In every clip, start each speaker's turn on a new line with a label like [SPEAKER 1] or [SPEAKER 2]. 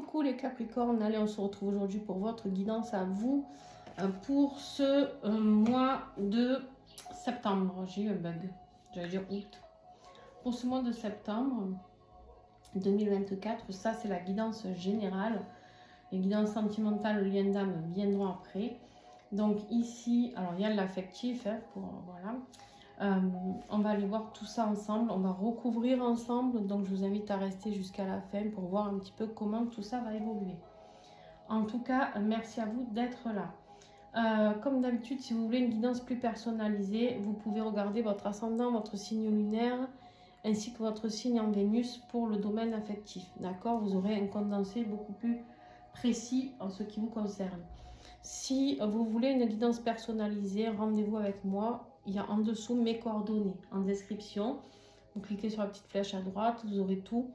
[SPEAKER 1] coucou les Capricornes, allez on se retrouve aujourd'hui pour votre guidance à vous pour ce mois de septembre. J'ai eu un bug, j'allais dire août. Pour ce mois de septembre 2024, ça c'est la guidance générale. Les guidances sentimentales, le lien d'âme viendront après. Donc ici, alors il y a de l'affectif, hein, voilà. On va aller voir tout ça ensemble, on va recouvrir ensemble, donc je vous invite à rester jusqu'à la fin pour voir un petit peu comment tout ça va évoluer. En tout cas, merci à vous d'être là. Comme d'habitude, si vous voulez une guidance plus personnalisée, vous pouvez regarder votre ascendant, votre signe lunaire, ainsi que votre signe en Vénus pour le domaine affectif. D'accord? Vous aurez un condensé beaucoup plus précis en ce qui vous concerne. Si vous voulez une guidance personnalisée, rendez-vous avec moi. Il y a en dessous mes coordonnées en description. Vous cliquez sur la petite flèche à droite, vous aurez tout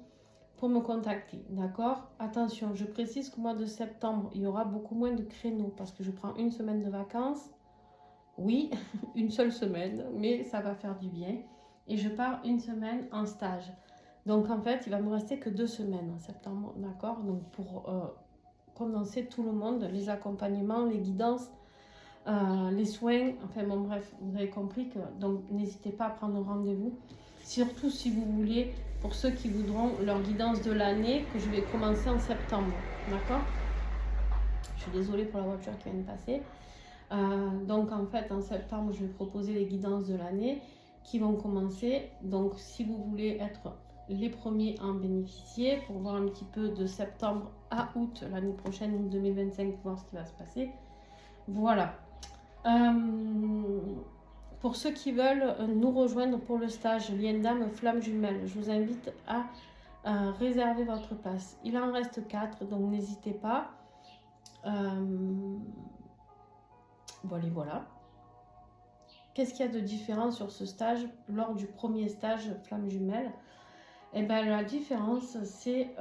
[SPEAKER 1] pour me contacter. D'accord? Attention, je précise qu'au mois de septembre, il y aura beaucoup moins de créneaux parce que je prends une semaine de vacances. Oui, une seule semaine, mais ça va faire du bien. Et je pars une semaine en stage. Donc en fait, il va me rester que 2 semaines en septembre. D'accord? Donc pour condenser tout le monde, les accompagnements, les guidances, les soins, enfin bon bref, vous avez compris que donc n'hésitez pas à prendre rendez-vous, surtout si vous voulez, pour ceux qui voudront leur guidance de l'année, que je vais commencer en septembre, d'accord? Je suis désolée pour la voiture qui vient de passer. Donc en fait en septembre je vais proposer les guidances de l'année qui vont commencer, donc si vous voulez être les premiers à en bénéficier pour voir un petit peu de septembre à août l'année prochaine 2025, voir ce qui va se passer, voilà. Pour ceux qui veulent nous rejoindre pour le stage lien d'âme flamme jumelle, je vous invite à réserver votre place. Il en reste 4, donc n'hésitez pas. Voilà. Qu'est-ce qu'il y a de différent sur ce stage lors du premier stage flamme jumelle? Eh bien, la différence, c'est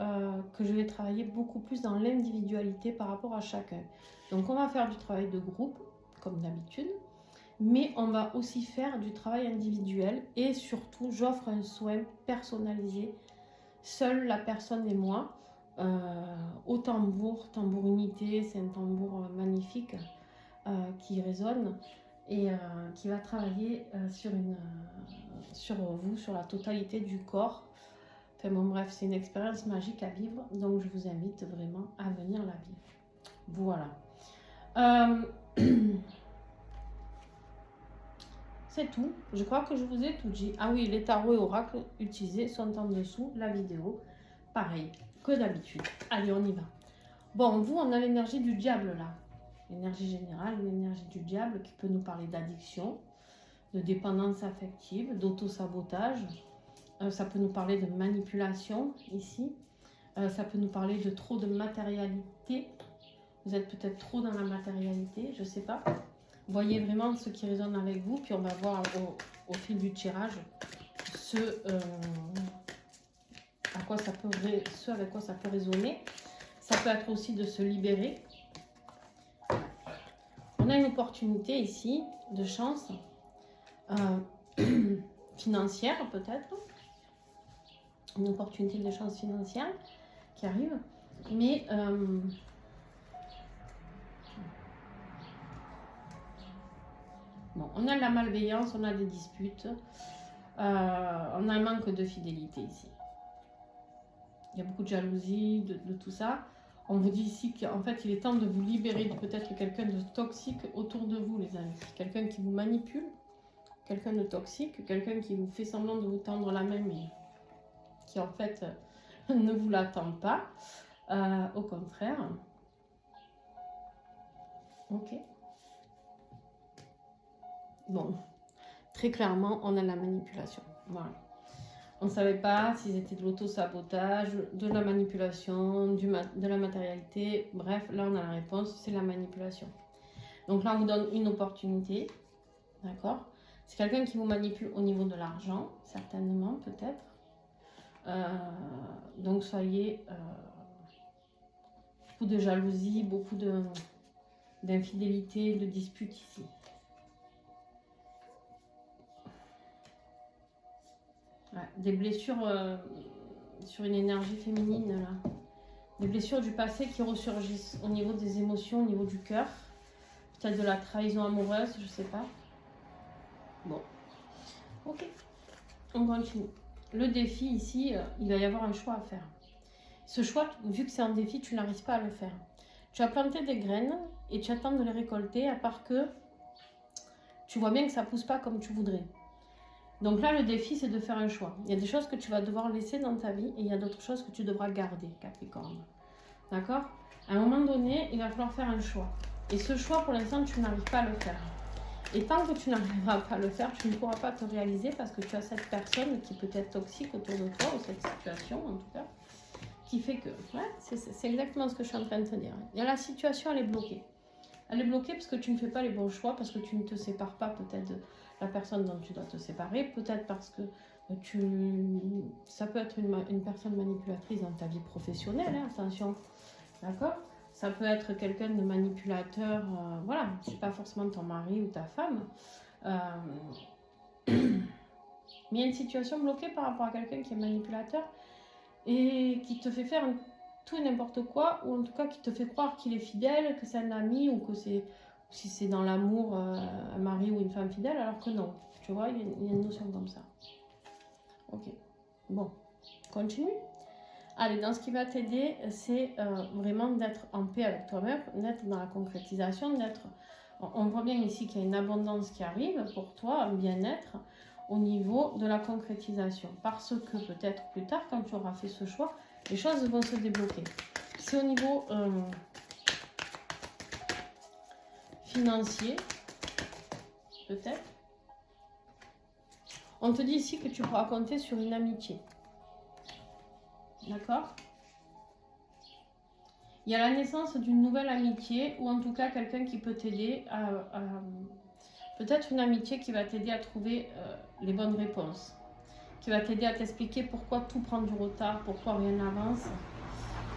[SPEAKER 1] que je vais travailler beaucoup plus dans l'individualité par rapport à chacun. Donc, on va faire du travail de groupe, comme d'habitude, mais on va aussi faire du travail individuel et surtout, j'offre un soin personnalisé, seule la personne et moi, au tambour unité, c'est un tambour magnifique qui résonne et qui va travailler sur vous, sur la totalité du corps. Enfin bon bref, c'est une expérience magique à vivre, donc je vous invite vraiment à venir la vivre. Voilà. C'est tout. Je crois que je vous ai tout dit. Ah oui, les tarots et oracles utilisés sont en dessous la vidéo. Pareil que d'habitude. Allez, on y va. Bon, vous, on a l'énergie du diable là. L'énergie générale, l'énergie du diable qui peut nous parler d'addiction, de dépendance affective, d'auto-sabotage. Ça peut nous parler de manipulation ici. Ça peut nous parler de trop de matérialité. Vous êtes peut-être trop dans la matérialité, je ne sais pas. Voyez vraiment ce qui résonne avec vous, puis on va voir au fil du tirage avec quoi ça peut résonner. Ça peut être aussi de se libérer. On a une opportunité ici de chance financière peut-être. Une opportunité de chance financière qui arrive. Mais bon, on a de la malveillance, on a des disputes, on a un manque de fidélité ici. Il y a beaucoup de jalousie, de tout ça. On vous dit ici qu'en fait, il est temps de vous libérer de peut-être quelqu'un de toxique autour de vous, les amis. Quelqu'un qui vous manipule, quelqu'un de toxique, quelqu'un qui vous fait semblant de vous tendre la main, mais qui en fait ne vous l'attend pas. Au contraire. Ok. Bon, très clairement, on a la manipulation. Voilà. On ne savait pas si c'était de l'auto-sabotage, de la manipulation, de la matérialité. Bref, là, on a la réponse, c'est la manipulation. Donc là, on vous donne une opportunité. D'accord? C'est quelqu'un qui vous manipule au niveau de l'argent, certainement, peut-être. Donc, soyez... beaucoup de jalousie, beaucoup d'infidélité, de disputes ici. Ouais, des blessures sur une énergie féminine là. des blessures du passé qui ressurgissent au niveau des émotions, au niveau du cœur. Peut-être de la trahison amoureuse, je sais pas. Bon, ok, on continue. Le défi ici, il va y avoir un choix à faire. Ce choix, vu que c'est un défi, tu n'arrives pas à le faire. Tu as planté des graines et tu attends de les récolter, à part que tu vois bien que ça ne pousse pas comme tu voudrais. Donc là, le défi, c'est de faire un choix. Il y a des choses que tu vas devoir laisser dans ta vie et il y a d'autres choses que tu devras garder, Capricorne. D'accord? À un moment donné, il va falloir faire un choix. Et ce choix, pour l'instant, tu n'arrives pas à le faire. Et tant que tu n'arriveras pas à le faire, tu ne pourras pas te réaliser parce que tu as cette personne qui peut être toxique autour de toi, ou cette situation en tout cas, qui fait que... Ouais, c'est exactement ce que je suis en train de te dire. Et la situation, elle est bloquée. Elle est bloquée parce que tu ne fais pas les bons choix, parce que tu ne te sépares pas peut-être de la personne dont tu dois te séparer, peut-être parce que ça peut être une personne manipulatrice dans ta vie professionnelle, hein, attention, d'accord? Ça peut être quelqu'un de manipulateur, voilà, c'est pas forcément ton mari ou ta femme. Mais il y a une situation bloquée par rapport à quelqu'un qui est manipulateur et qui te fait faire tout et n'importe quoi, ou en tout cas qui te fait croire qu'il est fidèle, que c'est un ami, ou que c'est, si c'est dans l'amour, un mari ou une femme fidèle, alors que non. Tu vois, il y a une notion comme ça. Ok, bon, continue. Allez, dans ce qui va t'aider, c'est vraiment d'être en paix avec toi-même, d'être dans la concrétisation, d'être... On voit bien ici qu'il y a une abondance qui arrive pour toi, un bien-être au niveau de la concrétisation. Parce que peut-être plus tard, quand tu auras fait ce choix, les choses vont se débloquer. C'est au niveau financier, peut-être. On te dit ici que tu pourras compter sur une amitié. D'accord? Il y a la naissance d'une nouvelle amitié, ou en tout cas quelqu'un qui peut t'aider à peut-être une amitié qui va t'aider à trouver les bonnes réponses, qui va t'aider à t'expliquer pourquoi tout prend du retard, pourquoi rien n'avance.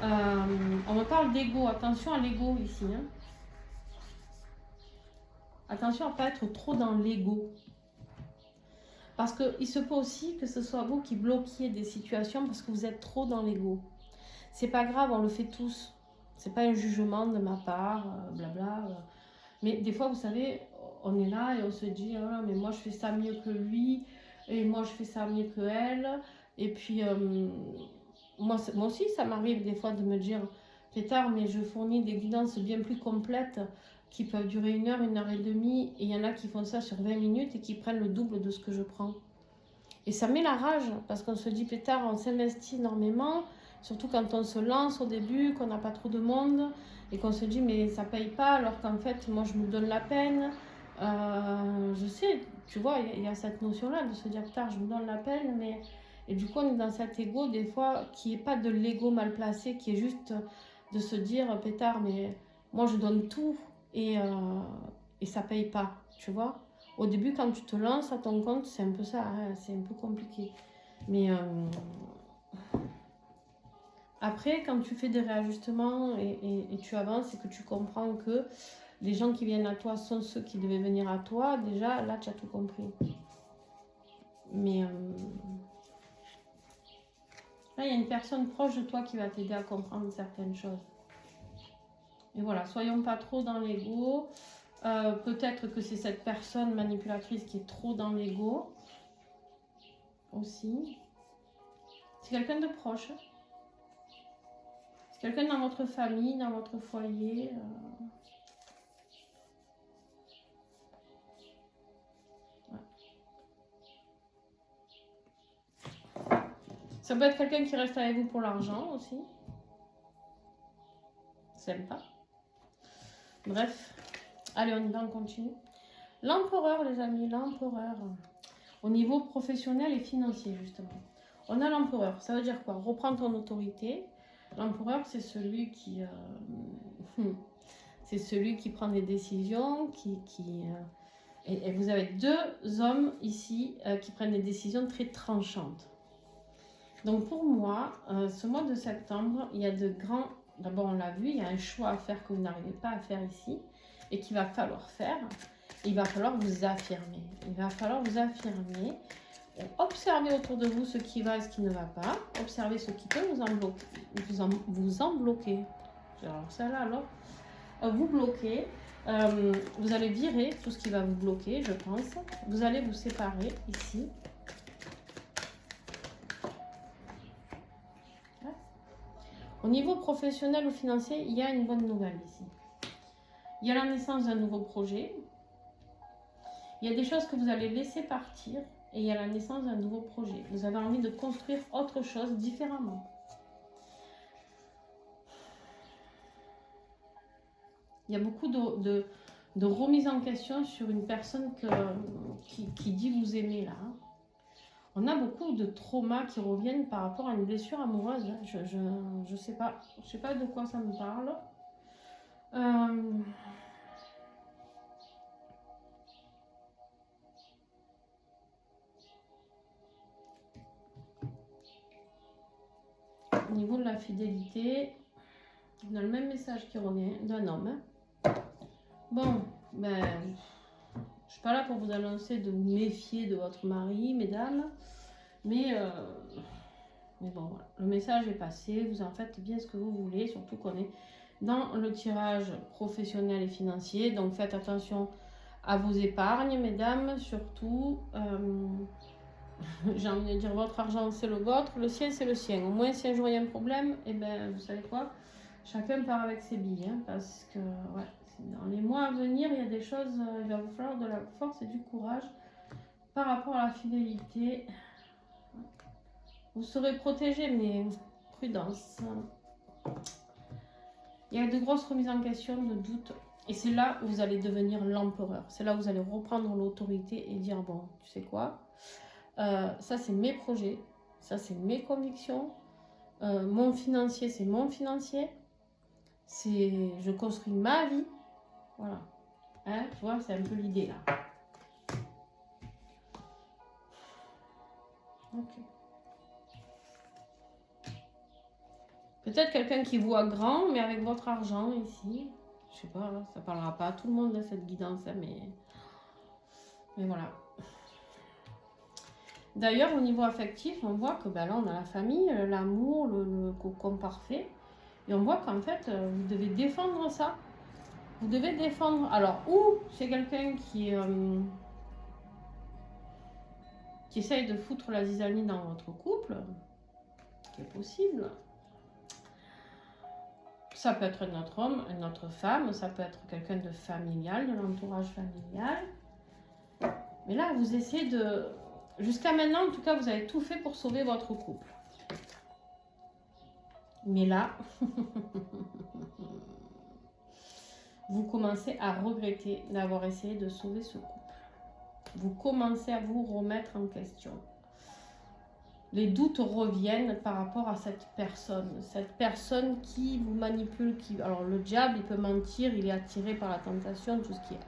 [SPEAKER 1] On me parle d'ego, attention à l'ego ici. Hein. Attention à ne pas être trop dans l'ego. Parce qu'il se peut aussi que ce soit vous qui bloquiez des situations parce que vous êtes trop dans l'ego. C'est pas grave, on le fait tous. C'est pas un jugement de ma part, blabla. Mais des fois, vous savez, on est là et on se dit, oh, mais moi je fais ça mieux que lui, et moi je fais ça mieux que elle. Et puis, moi aussi, ça m'arrive des fois de me dire, Pétard, mais je fournis des guidances bien plus complètes qui peuvent durer 1 heure, 1 heure et demie. Et il y en a qui font ça sur 20 minutes et qui prennent le double de ce que je prends. Et ça met la rage parce qu'on se dit, Pétard, on s'investit énormément. Surtout quand on se lance au début, qu'on n'a pas trop de monde et qu'on se dit mais ça paye pas alors qu'en fait moi je me donne la peine. Je sais, tu vois, il y a cette notion-là de se dire putain je me donne la peine, mais... Et du coup on est dans cet ego des fois qui n'est pas de l'ego mal placé, qui est juste de se dire pétard mais moi je donne tout et ça paye pas, tu vois. Au début quand tu te lances à ton compte c'est un peu ça, hein, c'est un peu compliqué. Mais... Après, quand tu fais des réajustements et tu avances et que tu comprends que les gens qui viennent à toi sont ceux qui devaient venir à toi, déjà, là, tu as tout compris. Mais là, il y a une personne proche de toi qui va t'aider à comprendre certaines choses. Et voilà, soyons pas trop dans l'ego. Peut-être que c'est cette personne manipulatrice qui est trop dans l'ego aussi. C'est quelqu'un de proche. C'est quelqu'un dans votre famille, dans votre foyer. Ouais. Ça peut être quelqu'un qui reste avec vous pour l'argent aussi. C'est pas. Bref. Allez, on y va, on continue. L'empereur, les amis, l'empereur. Au niveau professionnel et financier, justement. On a l'empereur. Ça veut dire quoi? Reprends ton autorité. L'empereur, c'est celui qui... c'est celui qui prend des décisions, et vous avez 2 hommes ici qui prennent des décisions très tranchantes. Donc pour moi, ce mois de septembre, il y a de grands... D'abord, on l'a vu, il y a un choix à faire que vous n'arrivez pas à faire ici et qu'il va falloir faire. Il va falloir vous affirmer. Il va falloir vous affirmer Observez autour de vous ce qui va et ce qui ne va pas. Observez ce qui peut vous en bloquer. Alors ça là, alors, vous bloquez. Vous allez virer tout ce qui va vous bloquer, je pense. Vous allez vous séparer ici. Au niveau professionnel ou financier, il y a une bonne nouvelle ici. Il y a la naissance d'un nouveau projet. Il y a des choses que vous allez laisser partir et il y a la naissance d'un nouveau projet. Vous avez envie de construire autre chose différemment. Il y a beaucoup de remise en question sur une personne qui dit vous aimer là. On a beaucoup de traumas qui reviennent par rapport à une blessure amoureuse. Je sais pas. Je sais pas de quoi ça me parle. Au niveau de la fidélité, on a le même message qui revient d'un homme. Bon, ben, je suis pas là pour vous annoncer de vous méfier de votre mari, mesdames, mais bon, voilà. Le message est passé, vous en faites bien ce que vous voulez, surtout qu'on est dans le tirage professionnel et financier, donc faites attention à vos épargnes, mesdames, surtout. J'ai envie de dire, votre argent c'est le vôtre, le sien c'est le sien. Au moins si un jour il y a un problème, et ben vous savez quoi, chacun part avec ses billes, hein, parce que ouais, dans les mois à venir, il y a des choses, il va vous falloir de la force et du courage par rapport à la fidélité. Vous serez protégé, mais prudence. Il y a de grosses remises en question, de doutes, et c'est là où vous allez devenir l'empereur. C'est là où vous allez reprendre l'autorité et dire, bon, tu sais quoi, ça c'est mes projets, ça c'est mes convictions, mon financier c'est mon financier, je construis ma vie, voilà, hein, tu vois, c'est un peu l'idée là. Ok. Peut-être quelqu'un qui voit grand, mais avec votre argent ici, je sais pas, ça parlera pas à tout le monde de cette guidance, hein, mais voilà. D'ailleurs, au niveau affectif, on voit que ben là, on a la famille, l'amour, le cocon parfait. Et on voit qu'en fait, vous devez défendre ça. Vous devez défendre. Alors, ou c'est quelqu'un qui essaye de foutre la zizanie dans votre couple, qui est possible. Ça peut être un autre homme, une autre femme, ça peut être quelqu'un de familial, de l'entourage familial. Mais là, vous essayez de... Jusqu'à maintenant, en tout cas, vous avez tout fait pour sauver votre couple. Mais là, vous commencez à regretter d'avoir essayé de sauver ce couple. Vous commencez à vous remettre en question. Les doutes reviennent par rapport à cette personne qui vous manipule. Alors le diable, il peut mentir, il est attiré par la tentation, tout ce qui est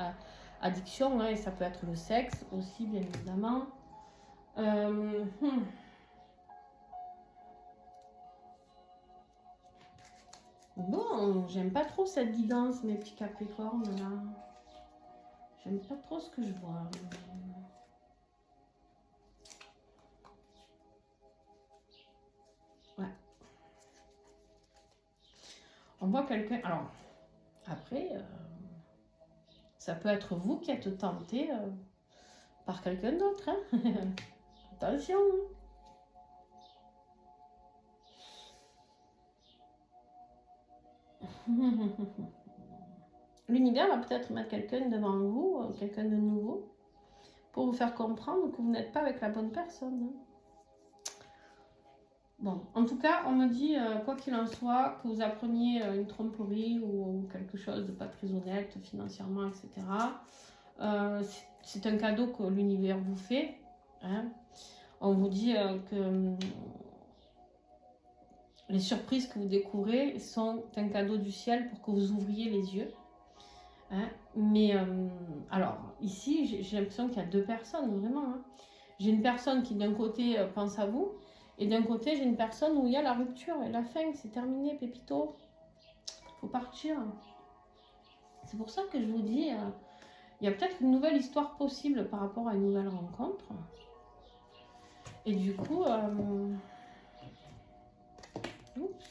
[SPEAKER 1] addiction, hein, et ça peut être le sexe aussi, bien évidemment. Bon, j'aime pas trop cette guidance, mes petits capricornes, là. J'aime pas trop ce que je vois. Ouais. On voit quelqu'un... Alors, après, ça peut être vous qui êtes tenté par quelqu'un d'autre, hein. Attention. L'univers va peut-être mettre quelqu'un devant vous, quelqu'un de nouveau, pour vous faire comprendre que vous n'êtes pas avec la bonne personne. Bon, en tout cas, on me dit, quoi qu'il en soit, que vous appreniez une tromperie ou quelque chose de pas très honnête financièrement, etc. C'est un cadeau que l'univers vous fait. Hein. On vous dit que les surprises que vous découvrez sont un cadeau du ciel pour que vous ouvriez les yeux. Hein. Mais alors, ici, j'ai l'impression qu'il y a deux personnes, vraiment. Hein. J'ai une personne qui, d'un côté, pense à vous. Et d'un côté, j'ai une personne où il y a la rupture et la fin. C'est terminé, Pépito. Il faut partir. C'est pour ça que je vous dis, il y a peut-être une nouvelle histoire possible par rapport à une nouvelle rencontre. Et du coup, oups.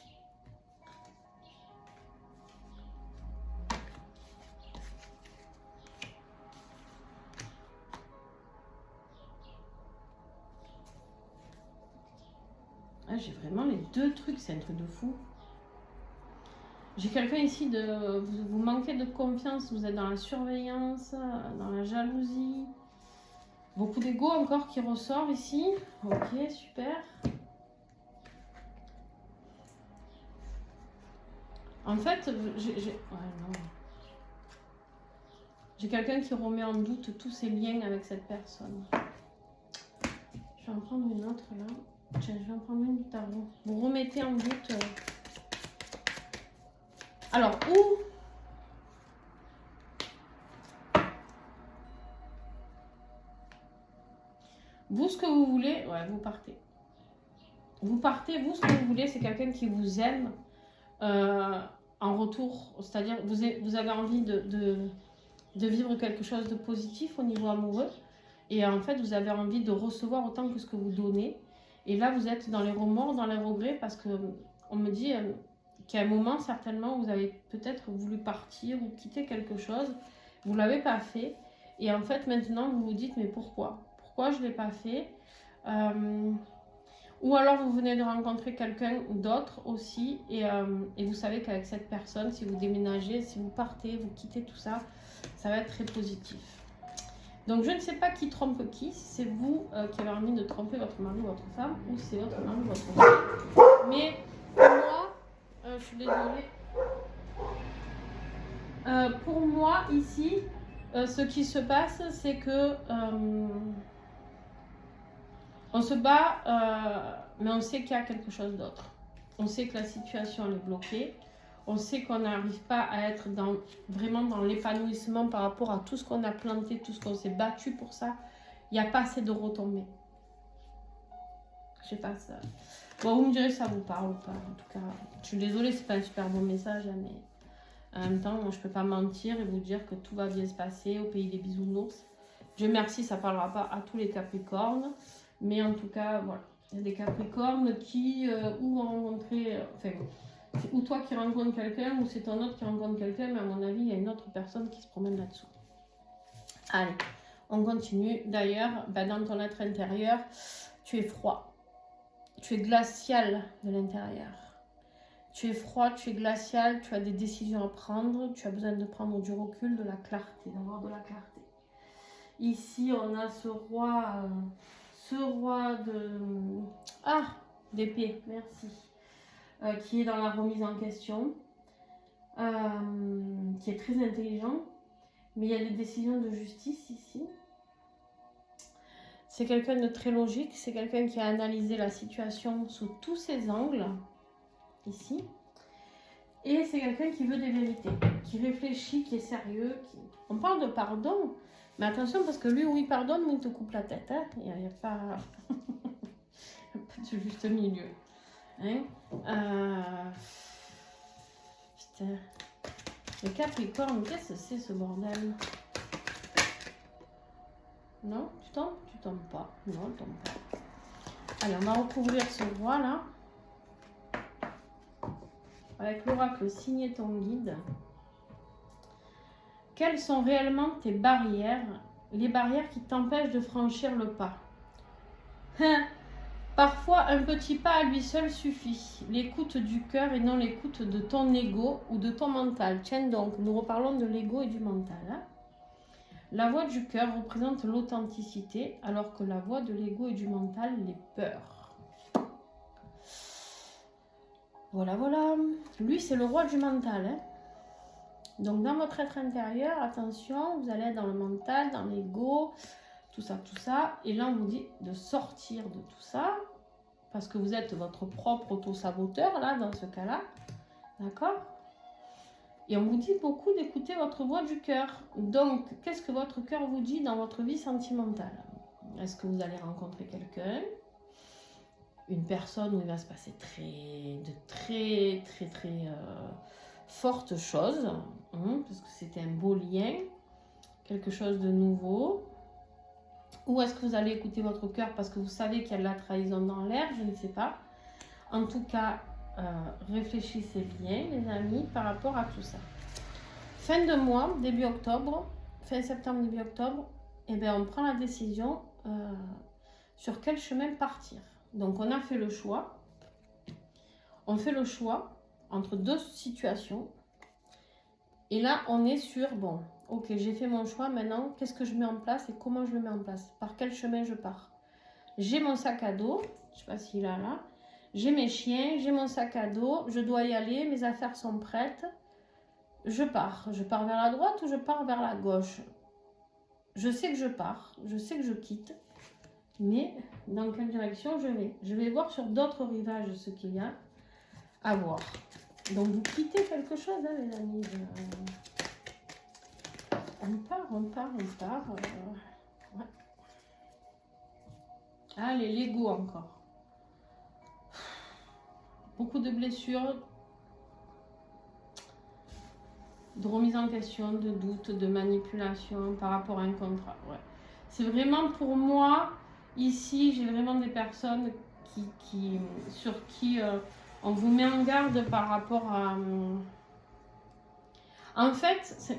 [SPEAKER 1] Ah, j'ai vraiment les deux trucs, c'est un truc de fou. J'ai quelqu'un ici, vous manquez de confiance, vous êtes dans la surveillance, dans la jalousie. Beaucoup d'ego encore qui ressort ici. Ok, super. En fait, j'ai quelqu'un qui remet en doute tous ses liens avec cette personne. Je vais en prendre une autre là. Tiens, je vais en prendre une du tarot. Vous remettez en doute. Alors, où vous, ce que vous voulez, ouais, vous partez. Vous partez, vous, ce que vous voulez, c'est quelqu'un qui vous aime en retour. C'est-à-dire, vous avez envie de vivre quelque chose de positif au niveau amoureux. Et en fait, vous avez envie de recevoir autant que ce que vous donnez. Et là, vous êtes dans les remords, dans les regrets, parce que on me dit qu'à un moment, certainement, vous avez peut-être voulu partir ou quitter quelque chose. Vous ne l'avez pas fait. Et en fait, maintenant, vous vous dites, mais pourquoi? Pourquoi je ne l'ai pas fait? Ou alors, vous venez de rencontrer quelqu'un d'autre aussi. Et vous savez qu'avec cette personne, si vous déménagez, si vous partez, vous quittez tout ça, ça va être très positif. Donc, je ne sais pas qui trompe qui, si c'est vous qui avez envie de tromper votre mari ou votre femme, ou si c'est votre mari ou votre femme. Mais pour moi, je suis désolée. Pour moi, ici, ce qui se passe, c'est que on se bat, mais on sait qu'il y a quelque chose d'autre. On sait que la situation elle est bloquée. On sait qu'on n'arrive pas à être vraiment dans l'épanouissement par rapport à tout ce qu'on a planté, tout ce qu'on s'est battu pour ça. Il n'y a pas assez de retombées. Je sais pas ça. Bon, vous me direz si ça vous parle ou pas. En tout cas, je suis désolée, c'est pas un super bon message, mais en même temps, moi, je peux pas mentir et vous dire que tout va bien se passer au pays des bisounours. Dieu merci, ça parlera pas à tous les Capricornes, mais en tout cas, voilà. Il y a des Capricornes qui ou ont rencontré, c'est ou toi qui rencontres quelqu'un, ou c'est ton autre qui rencontre quelqu'un, mais à mon avis, il y a une autre personne qui se promène là-dessous. Allez, on continue. D'ailleurs, dans ton être intérieur, tu es froid. Tu es glacial de l'intérieur. Tu es froid, tu es glacial, tu as des décisions à prendre, tu as besoin de prendre du recul, de la clarté, d'avoir de la clarté. Ici, on a ce roi de... Ah, d'épée, merci. Qui est dans la remise en question, qui est très intelligent, mais il y a des décisions de justice ici. C'est quelqu'un de très logique, c'est quelqu'un qui a analysé la situation sous tous ses angles, ici. Et c'est quelqu'un qui veut des vérités, qui réfléchit, qui est sérieux. On parle de pardon, mais attention parce que lui, où il pardonne, où il te coupe la tête. Hein. Il n'y a pas... de juste milieu. Hein Putain. Le Capricorne, qu'est-ce que c'est ce bordel? Non, tu tombes? Tu tombes pas. Non, tu tombes pas. Allez, on va recouvrir ce roi là. Avec l'oracle signé ton guide. Quelles sont réellement tes barrières? Les barrières qui t'empêchent de franchir le pas. Parfois, un petit pas à lui seul suffit. L'écoute du cœur et non l'écoute de ton ego ou de ton mental. Tiens donc, nous reparlons de l'ego et du mental. Hein? La voix du cœur représente l'authenticité, alors que la voix de l'ego et du mental, les peurs. Voilà, voilà. Lui, c'est le roi du mental. Hein? Donc, dans votre être intérieur, attention, vous allez être dans le mental, dans l'ego, tout ça, tout ça. Et là, on vous dit de sortir de tout ça, parce que vous êtes votre propre auto-saboteur, là, dans ce cas-là. D'accord? Et on vous dit beaucoup d'écouter votre voix du cœur. Donc, qu'est-ce que votre cœur vous dit dans votre vie sentimentale? Est-ce que vous allez rencontrer quelqu'un? Une personne où il va se passer de très fortes choses, hein, parce que c'était un beau lien, quelque chose de nouveau. Ou est-ce que vous allez écouter votre cœur parce que vous savez qu'il y a de la trahison dans l'air? Je ne sais pas. En tout cas, réfléchissez bien, les amis, par rapport à tout ça. Fin de mois, début octobre, fin septembre, début octobre, eh bien, on prend la décision sur quel chemin partir. Donc, on a fait le choix. On fait le choix entre deux situations. Et là, on est sur, bon, ok, j'ai fait mon choix, maintenant, qu'est-ce que je mets en place et comment je le mets en place? Par quel chemin je pars? J'ai mon sac à dos, je ne sais pas s'il est là. J'ai mes chiens, j'ai mon sac à dos, je dois y aller, mes affaires sont prêtes. Je pars vers la droite ou je pars vers la gauche? Je sais que je pars, je sais que je quitte, mais dans quelle direction je vais? Je vais voir sur d'autres rivages ce qu'il y a à voir. Donc vous quittez quelque chose, hein, les amis. On part. Ouais. Ah, les Lego encore. Beaucoup de blessures, de remise en question, de doute, de manipulation par rapport à un contrat. Ouais. C'est vraiment pour moi, ici, j'ai vraiment des personnes sur qui on vous met en garde par rapport à... En fait,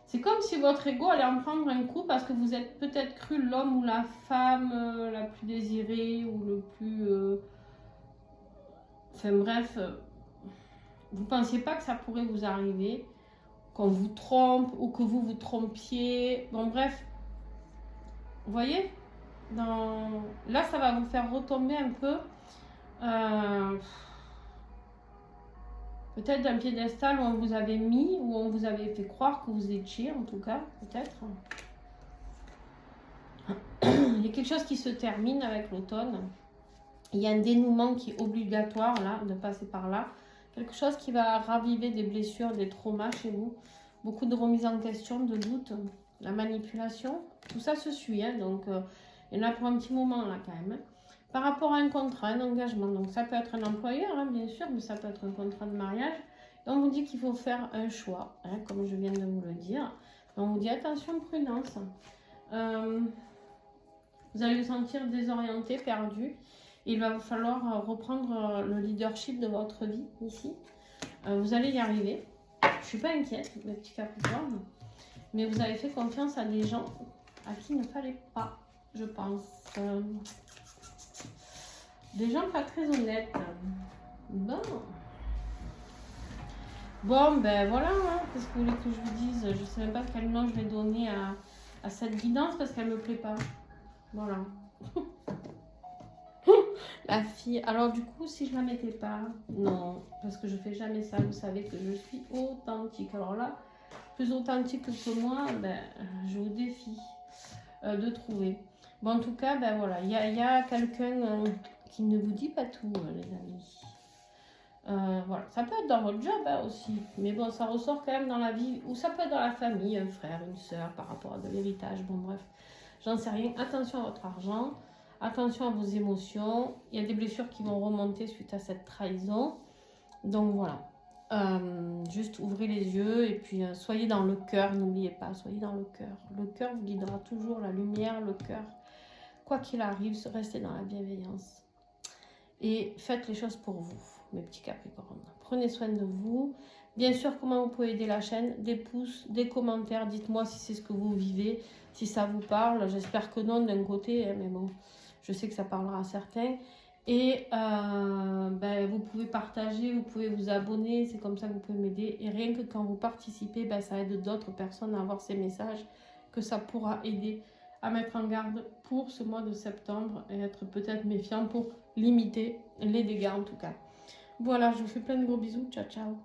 [SPEAKER 1] c'est comme si votre ego allait en prendre un coup parce que vous êtes peut-être cru l'homme ou la femme la plus désirée ou le plus... Enfin bref, vous ne pensiez pas que ça pourrait vous arriver, qu'on vous trompe ou que vous vous trompiez. Bon bref, vous voyez, là ça va vous faire retomber un peu... peut-être d'un piédestal où on vous avait mis, où on vous avait fait croire que vous étiez, en tout cas, peut-être. Il y a quelque chose qui se termine avec l'automne. Il y a un dénouement qui est obligatoire, là, de passer par là. Quelque chose qui va raviver des blessures, des traumas chez vous. Beaucoup de remise en question, de doute, la manipulation. Tout ça se suit, hein, donc il y en a pour un petit moment, là, quand même. Par rapport à un contrat, un engagement, donc ça peut être un employeur, hein, bien sûr, mais ça peut être un contrat de mariage. Donc on vous dit qu'il faut faire un choix, hein, comme je viens de vous le dire. Donc on vous dit attention, prudence. Vous allez vous sentir désorienté, perdu. Il va vous falloir reprendre le leadership de votre vie ici. Vous allez y arriver. Je ne suis pas inquiète, mes petits Capricornes, mais vous avez fait confiance à des gens à qui il ne fallait pas, je pense. Des gens pas très honnêtes. Bon. Bon, ben voilà. Hein. Qu'est-ce que vous voulez que je vous dise? Je ne sais même pas quel nom je vais donner à cette guidance parce qu'elle ne me plaît pas. Voilà. La fille. Alors du coup, si je la mettais pas, non, parce que je fais jamais ça. Vous savez que je suis authentique. Alors là, plus authentique que moi, ben, je vous défie de trouver. Bon, en tout cas, ben voilà, il y a quelqu'un qui ne vous dit pas tout, les amis. Voilà, ça peut être dans votre job hein, aussi, mais bon, ça ressort quand même dans la vie, ou ça peut être dans la famille, un frère, une soeur, par rapport à de l'héritage. Bon, bref, j'en sais rien. Attention à votre argent. Attention à vos émotions. Il y a des blessures qui vont remonter suite à cette trahison. Donc voilà. Juste ouvrez les yeux et puis soyez dans le cœur. N'oubliez pas, soyez dans le cœur. Le cœur vous guidera toujours, la lumière, le cœur. Quoi qu'il arrive, restez dans la bienveillance. Et faites les choses pour vous, mes petits Capricornes. Prenez soin de vous. Bien sûr, comment vous pouvez aider la chaîne? Des pouces, des commentaires. Dites-moi si c'est ce que vous vivez, si ça vous parle. J'espère que non d'un côté, hein, mais bon. Je sais que ça parlera à certains. Et ben, vous pouvez partager, vous pouvez vous abonner. C'est comme ça que vous pouvez m'aider. Et rien que quand vous participez, ben, ça aide d'autres personnes à avoir ces messages. Que ça pourra aider à mettre en garde pour ce mois de septembre. Et être peut-être méfiant pour limiter les dégâts en tout cas. Voilà, je vous fais plein de gros bisous. Ciao, ciao.